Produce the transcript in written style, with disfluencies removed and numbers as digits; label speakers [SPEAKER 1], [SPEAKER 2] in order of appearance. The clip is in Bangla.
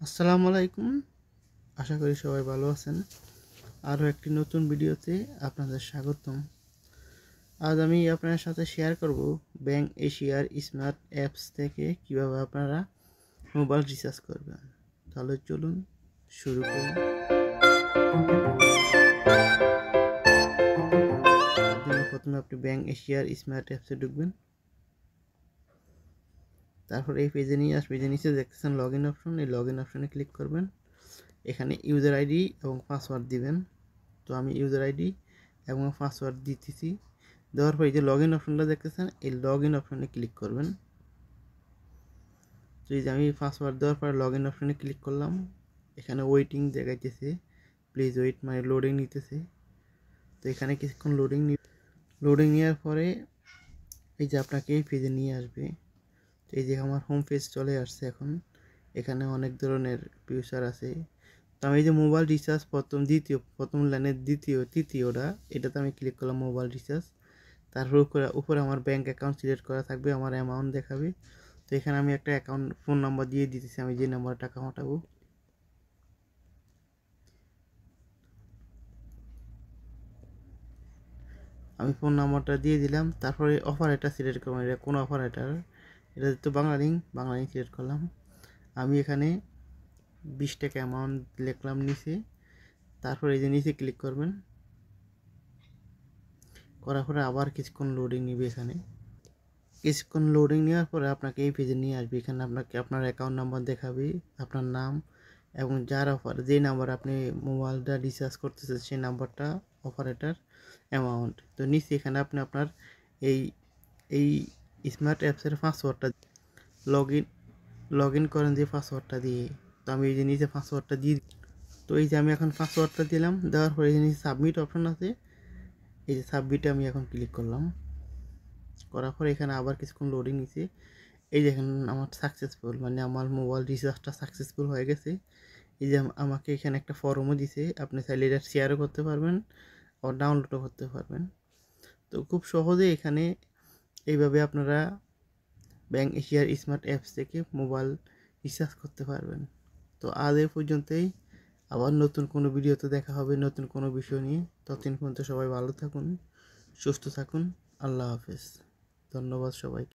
[SPEAKER 1] আসসালামু আলাইকুম। আশা করি সবাই ভালো আছেন। আরও একটি নতুন ভিডিওতে আপনাদের স্বাগতম। আজ আমি আপনাদের সাথে শেয়ার করব ব্যাংক এশিয়ার স্মার্ট অ্যাপস থেকে কিভাবে আপনারা মোবাইল রিচার্জ করবেন। তাহলে চলুন শুরু করি। প্রথমে আপনি ব্যাংক এশিয়ার স্মার্ট অ্যাপসে ঢুকবেন। তারপর এই পেজে নিয়ে আসবে, যে নিচে দেখতেছেন লগ ইন অপশন, এই লগ ইন অপশনে ক্লিক করবেন। এখানে ইউজার আইডি এবং পাসওয়ার্ড দিবেন। তো আমি ইউজার আইডি এবং পাসওয়ার্ড দিতেছি। দেওয়ার পর এই যে লগ ইন অপশনটা দেখতেছেন, এই লগ ইন অপশনে ক্লিক করবেন। তো এই যে আমি পাসওয়ার্ড দেওয়ার পর লগ ইন অপশনে ক্লিক করলাম। এখানে ওয়েটিং দেখাইতেছে, প্লিজ ওয়েট, মানে লোডিং নিতেছে। তো এখানে কিছুক্ষণ লোডিং নেওয়ার পরে এই যে আপনাকে এই পেজে নিয়ে আসবে। তো এই যে আমার হোম পেজ চলে আসছে এখন। এখানে অনেক ধরনের ফিচার আছে। তো আমি এই যে মোবাইল রিচার্জ প্রথম লাইনের তৃতীয়টা, এটাতে আমি ক্লিক করলাম মোবাইল রিচার্জ। তারপর উপরে আমার ব্যাঙ্ক অ্যাকাউন্ট সিলেক্ট করা থাকবে, আমার অ্যামাউন্ট দেখাবে। তো এখানে আমি একটা অ্যাকাউন্ট ফোন নাম্বার দিয়ে দিতেছি, আমি যে নাম্বার টাকা পাঠাবো। আমি ফোন নাম্বারটা দিয়ে দিলাম। তারপরে অপারেটর সিলেক্ট করলাম, এটা কোন অপারেটর, এটা তো বাংলা লিঙ্ক সিলেক্ট করলাম। আমি এখানে 20 টাকা অ্যামাউন্ট লিখলাম নিচে। তারপর এই যে নিচে ক্লিক করবেন। করার পরে আবার কিছুক্ষণ লোডিং নিবে। এখানে কিছুক্ষণ লোডিং নেওয়ার পরে আপনাকে এই পেজে নিয়ে আসবে। এখানে আপনাকে আপনার অ্যাকাউন্ট নাম্বার দেখাবে, আপনার নাম এবং যার অফার, যে নাম্বার আপনি মোবাইলটা রিচার্জ করতেছেন সেই নাম্বারটা, অপারেটর, অ্যামাউন্ট। তো নিচে এখানে আপনি আপনার এই এই স্মার্ট অ্যাপসের পাসওয়ার্ডটা লগ ইন করেন যে পাসওয়ার্ডটা দিয়ে। তো আমি এই যে নিচে পাসওয়ার্ডটা দিয়ে, তো এই যে আমি এখন পাসওয়ার্ডটা দিলাম। দেওয়ার পরে এই যে নিচে সাবমিট অপশন আছে, এই যে সাবমিটে আমি এখন ক্লিক করলাম। করার পরে এখানে আবার কিছুক্ষণ লোডিং নিচ্ছে। এই দেখেন আমার সাকসেসফুল, মানে আমার মোবাইল রিচার্জটা সাকসেসফুল হয়ে গেছে। এই যে আমাকে এখানে একটা ফর্মও দিছে, আপনি চাইলে এটা শেয়ারও করতে পারবেন ও ডাউনলোডও করতে পারবেন। তো খুব সহজে এখানে এইভাবে আপনারা ব্যাংক এশিয়ার স্মার্ট অ্যাপস থেকে মোবাইল রিচার্জ করতে পারবেন। তো আজ এই পর্যন্তই। আবার নতুন কোনো ভিডিওতে দেখা হবে নতুন কোনো বিষয় নিয়ে। ততদিন পর্যন্ত সবাই ভালো থাকুন, সুস্থ থাকুন। আল্লাহ হাফেজ। ধন্যবাদ সবাইকে।